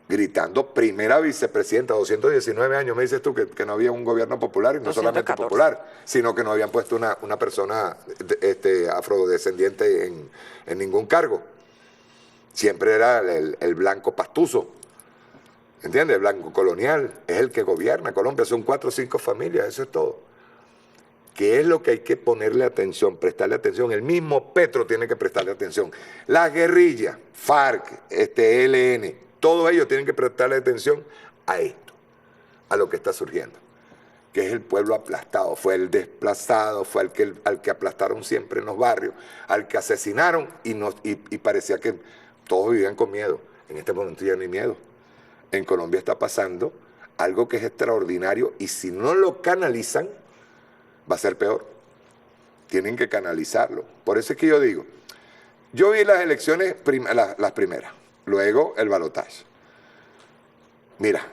gritando primera vicepresidenta, 219 años, me dices tú que no había un gobierno popular, y no 214. solamente popular, sino que no habían puesto una persona afrodescendiente en ningún cargo. Siempre era el blanco pastuso, ¿entiendes? El blanco colonial, es el que gobierna Colombia, son 4 o 5 familias, eso es todo. que es lo que hay que ponerle atención, prestarle atención. El mismo Petro tiene que prestarle atención. Las guerrillas, FARC, ELN, todos ellos tienen que prestarle atención a esto, a lo que está surgiendo, que es el pueblo aplastado, fue el desplazado, fue al que aplastaron siempre en los barrios, al que asesinaron y parecía que todos vivían con miedo. En este momento ya no hay miedo. En Colombia está pasando algo que es extraordinario y si no lo canalizan, va a ser peor. Tienen que canalizarlo. Por eso es que yo digo, yo vi las elecciones, las primeras, luego el balotaje. Mira,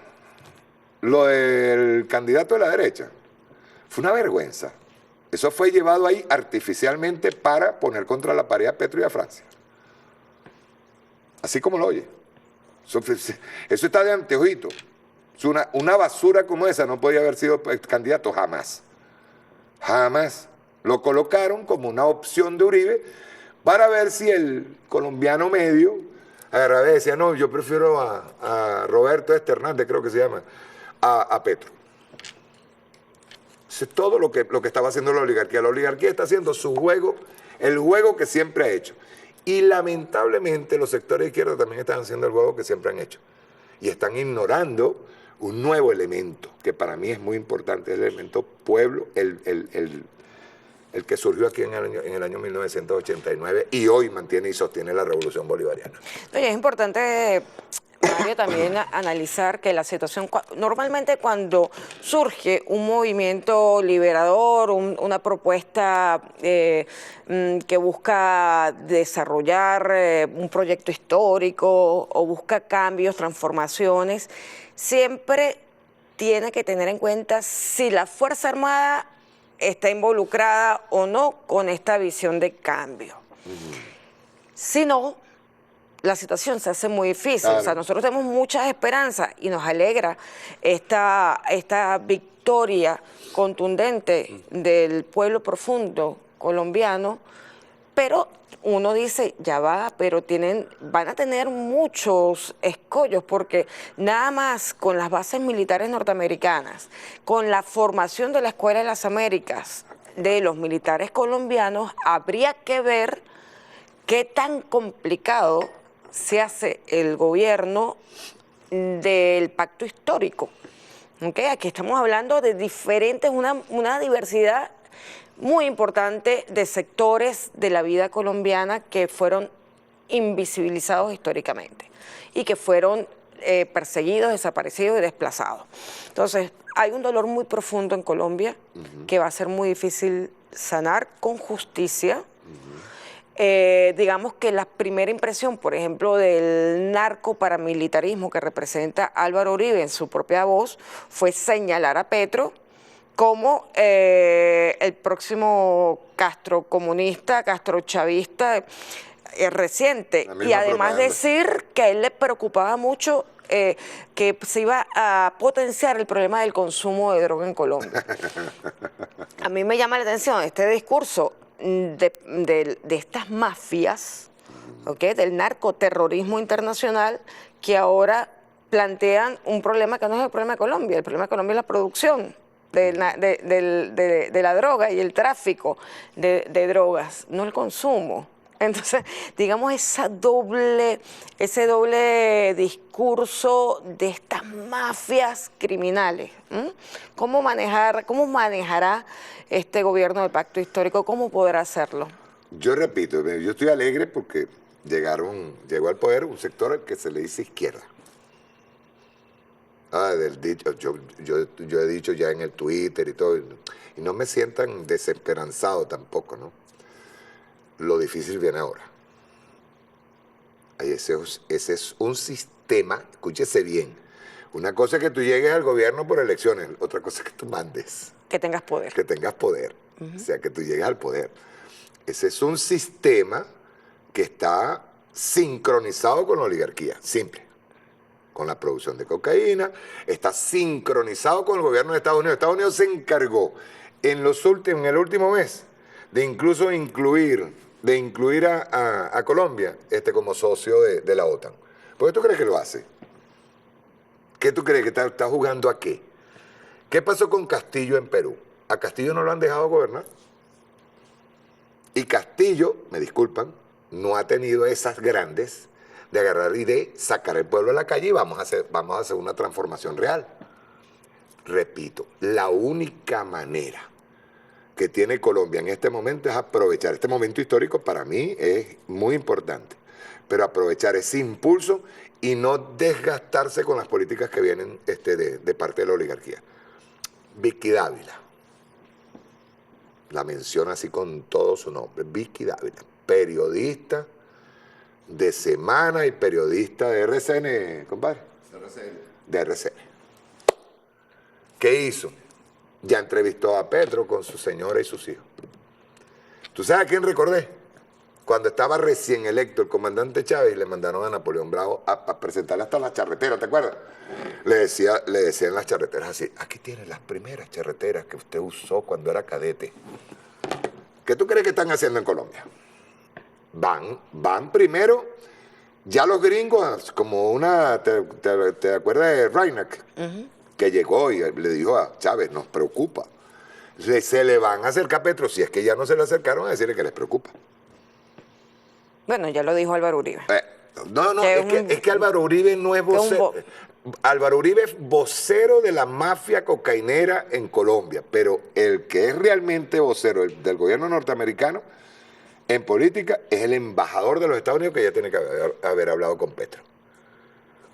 lo del candidato de la derecha fue una vergüenza. Eso fue llevado ahí artificialmente para poner contra la pared a Petro y a Francia. Así como lo oye. Eso está de anteojito. Una basura como esa no podía haber sido candidato jamás. Jamás. Lo colocaron como una opción de Uribe para ver si el colombiano medio agarraba y decía, no, yo prefiero a Roberto Hernández, creo que se llama, a Petro. Eso es todo lo que estaba haciendo la oligarquía. La oligarquía está haciendo su juego, el juego que siempre ha hecho. Y lamentablemente los sectores de izquierda también están haciendo el juego que siempre han hecho. Y están ignorando un nuevo elemento, que para mí es muy importante, el elemento pueblo, el que surgió aquí en el año 1989 y hoy mantiene y sostiene la revolución bolivariana. Oye, es importante, Mario, también analizar que la situación, normalmente cuando surge un movimiento liberador, una propuesta que busca desarrollar un proyecto histórico o busca cambios, transformaciones, siempre tiene que tener en cuenta si la Fuerza Armada está involucrada o no con esta visión de cambio. Si no, la situación se hace muy difícil. Claro. O sea, nosotros tenemos muchas esperanzas y nos alegra esta victoria contundente del pueblo profundo colombiano, pero uno dice, ya va, pero van a tener muchos escollos, porque nada más con las bases militares norteamericanas, con la formación de la Escuela de las Américas de los militares colombianos, habría que ver qué tan complicado se hace el gobierno del pacto histórico. ¿Okay? Aquí estamos hablando de diferentes, una diversidad muy importante de sectores de la vida colombiana que fueron invisibilizados históricamente y que fueron perseguidos, desaparecidos y desplazados. Entonces, hay un dolor muy profundo en Colombia que va a ser muy difícil sanar con justicia. Digamos que la primera impresión, por ejemplo, del narcoparamilitarismo que representa Álvaro Uribe en su propia voz, fue señalar a Petro como el próximo castrocomunista, castrochavista reciente. Y además decir que a él le preocupaba mucho que se iba a potenciar el problema del consumo de droga en Colombia. A mí me llama la atención este discurso de estas mafias, ¿okay? Del narcoterrorismo internacional, que ahora plantean un problema que no es el problema de Colombia. El problema de Colombia es la producción de la droga y el tráfico de drogas, no el consumo. Entonces, digamos, ese doble discurso de estas mafias criminales. ¿Cómo manejará este gobierno del pacto histórico? ¿Cómo podrá hacerlo? Yo repito, yo estoy alegre porque llegó al poder un sector al que se le dice izquierda. Yo he dicho ya en el Twitter y todo, y no me sientan desesperanzado tampoco, ¿no? Lo difícil viene ahora. Ese es un sistema, escúchese bien. Una cosa es que tú llegues al gobierno por elecciones, otra cosa es que tú mandes. Que tengas poder. Que tengas poder, o sea, que tú llegues al poder. Ese es un sistema que está sincronizado con la oligarquía, simple. Con la producción de cocaína, está sincronizado con el gobierno de Estados Unidos. Estados Unidos se encargó en el último mes de incluso incluir a Colombia como socio de la OTAN. ¿Por qué tú crees que lo hace? ¿Qué tú crees que está jugando a qué? ¿Qué pasó con Castillo en Perú? A Castillo no lo han dejado gobernar. Y Castillo, me disculpan, no ha tenido esas grandes de agarrar y de sacar el pueblo a la calle y vamos a hacer una transformación real. Repito, la única manera que tiene Colombia en este momento es aprovechar este momento histórico, para mí es muy importante, pero aprovechar ese impulso y no desgastarse con las políticas que vienen de parte de la oligarquía. Vicky Dávila, la menciona así con todo su nombre, Vicky Dávila, periodista de Semana y periodista de RCN, compadre. De RCN. ¿Qué hizo? Ya entrevistó a Petro con su señora y sus hijos. ¿Tú sabes a quién recordé? Cuando estaba recién electo el comandante Chávez, le mandaron a Napoleón Bravo a presentarle hasta las charreteras, ¿te acuerdas? Le decían las charreteras así: aquí tiene las primeras charreteras que usted usó cuando era cadete. ¿Qué tú crees que están haciendo en Colombia? Van primero, ya los gringos, como ¿te acuerdas de Reinach? Que llegó y le dijo a Chávez, nos preocupa. Se le van a acercar a Petro, si es que ya no se le acercaron, a decirle que les preocupa. Bueno, ya lo dijo Álvaro Uribe. Es que Álvaro Uribe no es vocero. Álvaro Uribe es vocero de la mafia cocainera en Colombia, pero el que es realmente vocero del gobierno norteamericano en política es el embajador de los Estados Unidos, que ya tiene que haber hablado con Petro.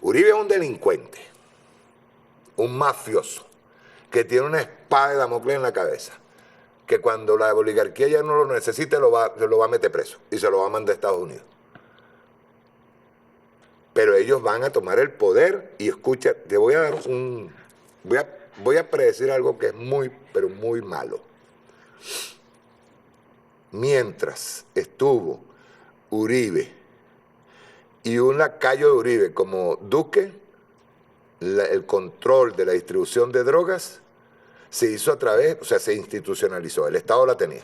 Uribe es un delincuente, un mafioso, que tiene una espada de Damocles en la cabeza, que cuando la oligarquía ya no lo necesite lo va a meter preso y se lo va a mandar a Estados Unidos. Pero ellos van a tomar el poder y escucha, te voy a dar voy a predecir algo que es muy, pero muy malo. Mientras estuvo Uribe y un lacayo de Uribe como Duque, el control de la distribución de drogas se hizo se institucionalizó, el Estado la tenía.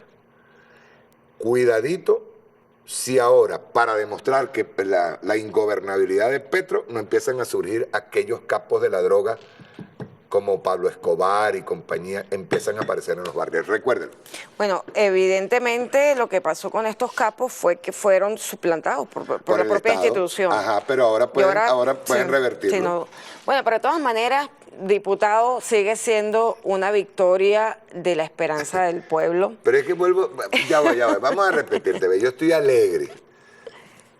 Cuidadito si ahora, para demostrar que la ingobernabilidad de Petro, no empiezan a surgir aquellos capos de la droga como Pablo Escobar y compañía, empiezan a aparecer en los barrios. Recuérdenlo. Bueno, evidentemente lo que pasó con estos capos fue que fueron suplantados por la propia Estado. institución. Ajá, pero ahora pueden revertirlo. Sí, no. Bueno, pero de todas maneras, diputado, sigue siendo una victoria de la esperanza del pueblo. Pero es que ya va, vamos a repetirte, yo estoy alegre,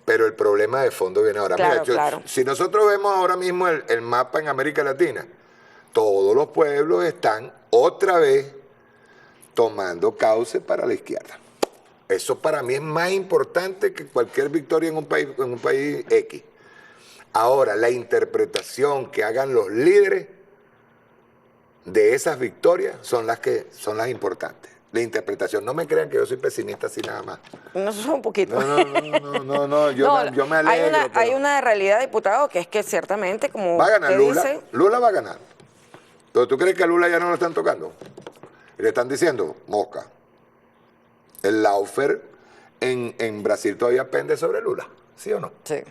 pero el problema de fondo viene ahora. Claro, Mira, claro. Si nosotros vemos ahora mismo el mapa en América Latina, todos los pueblos están otra vez tomando cauce para la izquierda. Eso para mí es más importante que cualquier victoria en un país X. Ahora, la interpretación que hagan los líderes de esas victorias son las importantes. La interpretación, no me crean que yo soy pesimista así nada más. No, eso es un poquito. No, yo me alegro. Hay una realidad, diputado, que es que ciertamente, como va a ganar usted Lula. dice... Lula va a ganar. Pero ¿tú crees que a Lula ya no lo están tocando? Y le están diciendo, mosca. El lawfare en Brasil todavía pende sobre Lula, ¿sí o no? Sí.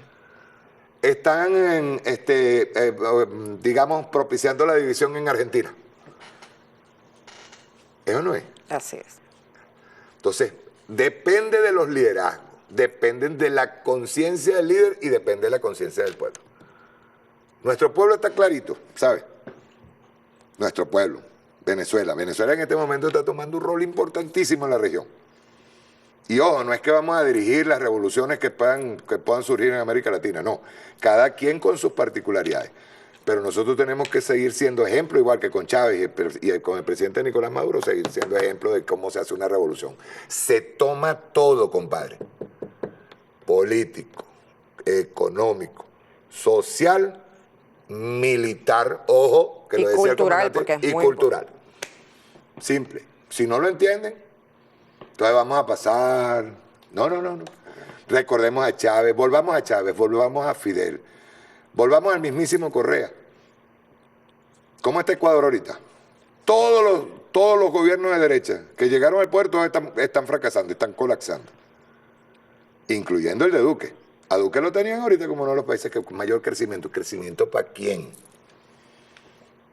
Están, digamos, propiciando la división en Argentina. ¿Eso no es? Así es. Entonces, depende de los liderazgos, dependen de la conciencia del líder y depende de la conciencia del pueblo. Nuestro pueblo está clarito, ¿sabes? Nuestro pueblo, Venezuela. Venezuela en este momento está tomando un rol importantísimo en la región. Y ojo, no es que vamos a dirigir las revoluciones que puedan surgir en América Latina, no. Cada quien con sus particularidades. Pero nosotros tenemos que seguir siendo ejemplo, igual que con Chávez y con el presidente Nicolás Maduro, seguir siendo ejemplo de cómo se hace una revolución. Se toma todo, compadre. Político, económico, social, militar, ojo, que lo decía cultural, porque es y muy cultural. Simple. Si no lo entienden, entonces vamos a pasar... No. Recordemos a Chávez, volvamos a Fidel, volvamos al mismísimo Correa. ¿Cómo está Ecuador ahorita? Todos los gobiernos de derecha que llegaron al puerto están fracasando, están colapsando. Incluyendo el de Duque. A Duque lo tenían ahorita como uno de los países con mayor crecimiento. ¿Crecimiento para quién?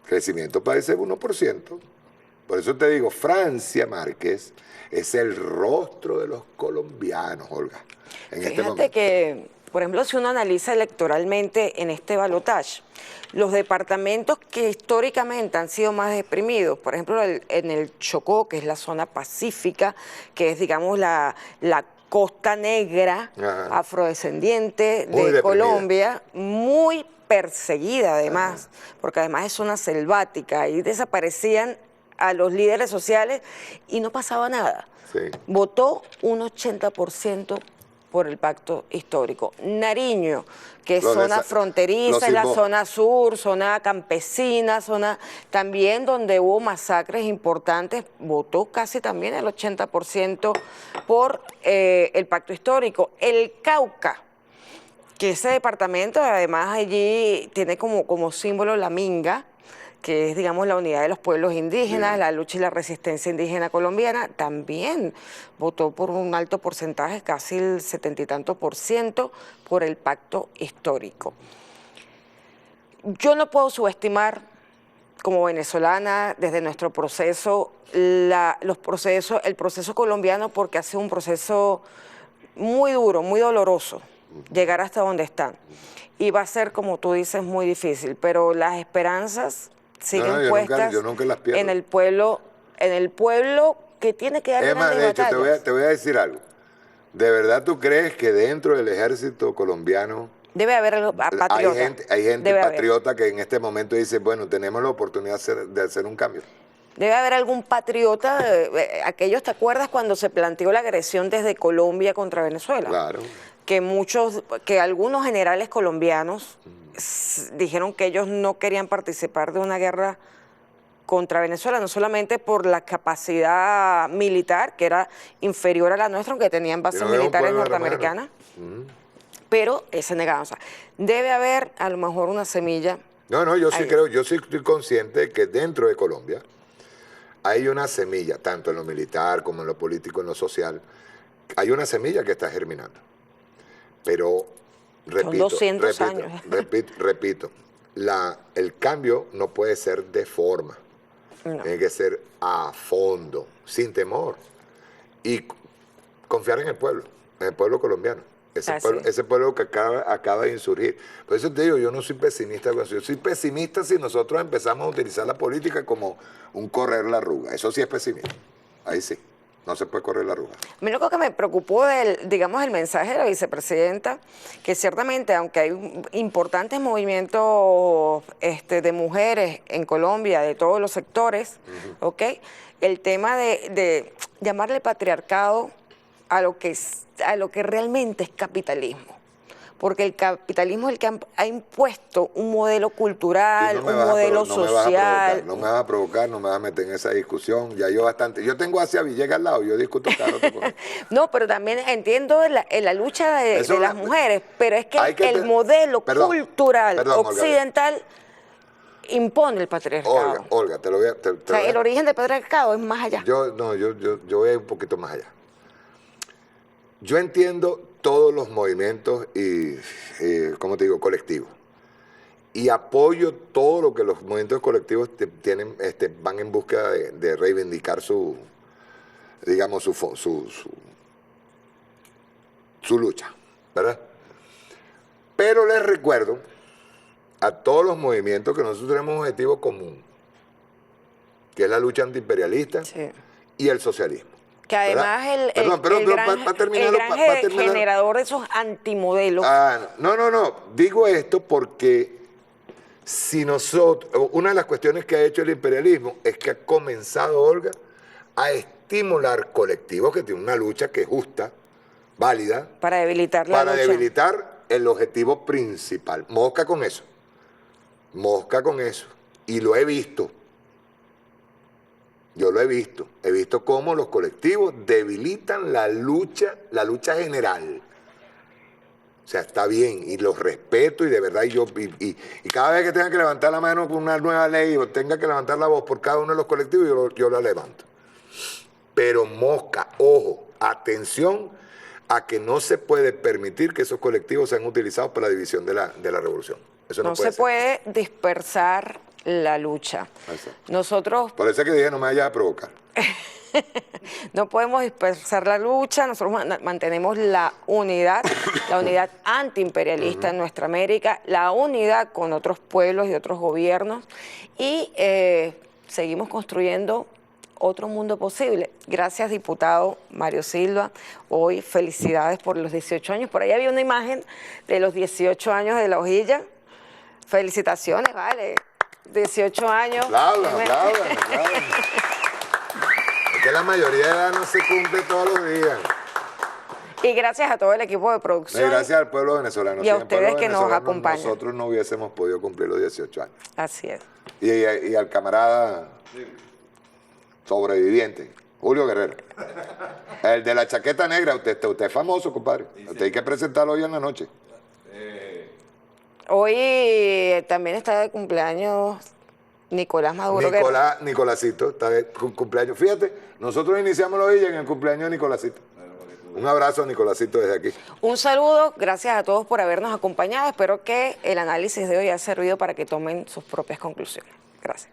Crecimiento para ese 1%. Por eso te digo, Francia Márquez es el rostro de los colombianos, Olga, en este Fíjate momento. que, por ejemplo, si uno analiza electoralmente en este balotaje, los departamentos que históricamente han sido más deprimidos, por ejemplo, en el Chocó, que es la zona pacífica, que es, digamos, la costa negra Ajá. afrodescendiente Muy de deprimida. Colombia, muy perseguida además, porque además es zona selvática, ahí desaparecían a los líderes sociales y no pasaba nada. Sí. Votó un 80% por el pacto histórico. Nariño, que es Los zona los fronteriza, es la Simó. zona sur, zona campesina, zona también donde hubo masacres importantes, votó casi también el 80% por el pacto histórico. El Cauca, que ese departamento además allí tiene como símbolo la minga, que es, digamos, la unidad de los pueblos indígenas, la lucha y la resistencia indígena colombiana, también votó por un alto porcentaje, casi el 70 y tanto %, por el pacto histórico. Yo no puedo subestimar, como venezolana, desde nuestro proceso, el proceso colombiano, porque ha sido un proceso muy duro, muy doloroso, llegar hasta donde están. Y va a ser, como tú dices, muy difícil, pero las esperanzas siguen puestas yo nunca las pierdo. en el pueblo que tiene que dar Es más, grandes de hecho, batallas. te voy a decir algo. ¿De verdad tú crees que dentro del ejército colombiano Debe haber algo patriota. hay gente Debe haber. patriota que en este momento dice, bueno, tenemos la oportunidad de hacer un cambio? Debe haber algún patriota, aquellos, ¿te acuerdas cuando se planteó la agresión desde Colombia contra Venezuela? Claro. Que algunos generales colombianos dijeron que ellos no querían participar de una guerra contra Venezuela, no solamente por la capacidad militar, que era inferior a la nuestra, aunque tenían bases Sino que es un militares pueblo norteamericanas, pero se negaban. O sea, debe haber a lo mejor una semilla. No, yo sí ahí. creo, yo sí estoy consciente de que dentro de Colombia hay una semilla, tanto en lo militar como en lo político, en lo social, hay una semilla que está germinando. Pero, repito, 200 años. repito, el cambio no puede ser de forma, No. tiene que ser a fondo, sin temor, y confiar en el pueblo colombiano. Ese pueblo que acaba de insurgir. Por eso te digo, yo no soy pesimista con eso. Yo soy pesimista si nosotros empezamos a utilizar la política como un correr la arruga. Eso sí es pesimismo. Ahí sí, no se puede correr la arruga. A mí lo que me preocupó digamos, el mensaje de la vicepresidenta, que ciertamente, aunque hay importantes movimientos de mujeres en Colombia, de todos los sectores, ¿ok? El tema de llamarle patriarcado a lo que realmente es capitalismo. Porque el capitalismo es el que ha impuesto un modelo cultural, un modelo social. No me vas a provocar, no me vas a meter en esa discusión. Ya yo bastante. Yo tengo hacia Villegas al lado, yo discuto cada rato con él. No, pero también entiendo la lucha de las mujeres, pero es que el modelo cultural occidental impone el patriarcado. Olga, te lo voy a... O sea, el origen del patriarcado es más allá. Yo voy a ir un poquito más allá. Yo entiendo todos los movimientos y, como te digo, colectivos. Y apoyo todo lo que los movimientos colectivos tienen, van en búsqueda de reivindicar su lucha, ¿verdad? Pero les recuerdo a todos los movimientos que nosotros tenemos un objetivo común, que es la lucha antiimperialista y el socialismo. Que además el gran generador de esos antimodelos. No. Digo esto porque si nosotros, una de las cuestiones que ha hecho el imperialismo es que ha comenzado, Olga, a estimular colectivos que tienen una lucha que es justa, válida, para debilitar la lucha. Debilitar el objetivo principal. Mosca con eso. Y lo he visto. Yo lo he visto cómo los colectivos debilitan la lucha general. O sea, está bien, y los respeto, y de verdad, y cada vez que tenga que levantar la mano con una nueva ley, o tenga que levantar la voz por cada uno de los colectivos, yo la levanto. Pero mosca, ojo, atención a que no se puede permitir que esos colectivos sean utilizados para la división de la revolución. Eso no se puede dispersar la lucha. Exacto. Nosotros Por eso es que dije, no me vayas a provocar. no podemos dispersar la lucha, nosotros mantenemos la unidad antiimperialista en nuestra América, la unidad con otros pueblos y otros gobiernos y seguimos construyendo otro mundo posible. Gracias, diputado Mario Silva. Hoy felicidades por los 18 años. Por ahí había una imagen de los 18 años de la hojilla. Felicitaciones, vale. 18 años. Aplaudan. Es que la mayoría de edad no se cumple todos los días. Y gracias a todo el equipo de producción. Y gracias al pueblo venezolano. Y a Sin el pueblo ustedes que nos venezolano, acompañan. Nosotros no hubiésemos podido cumplir los 18 años. Así es. Y al camarada sobreviviente, Julio Guerrero. El de la chaqueta negra, usted es famoso, compadre. Usted hay que presentarlo hoy en la noche. Hoy también está de cumpleaños Nicolás Maduro Guerrero. Nicolásito, está de cumpleaños. Fíjate, nosotros iniciamos los días en el cumpleaños de Nicolásito. Un abrazo a Nicolásito desde aquí. Un saludo, gracias a todos por habernos acompañado. Espero que el análisis de hoy haya servido para que tomen sus propias conclusiones. Gracias.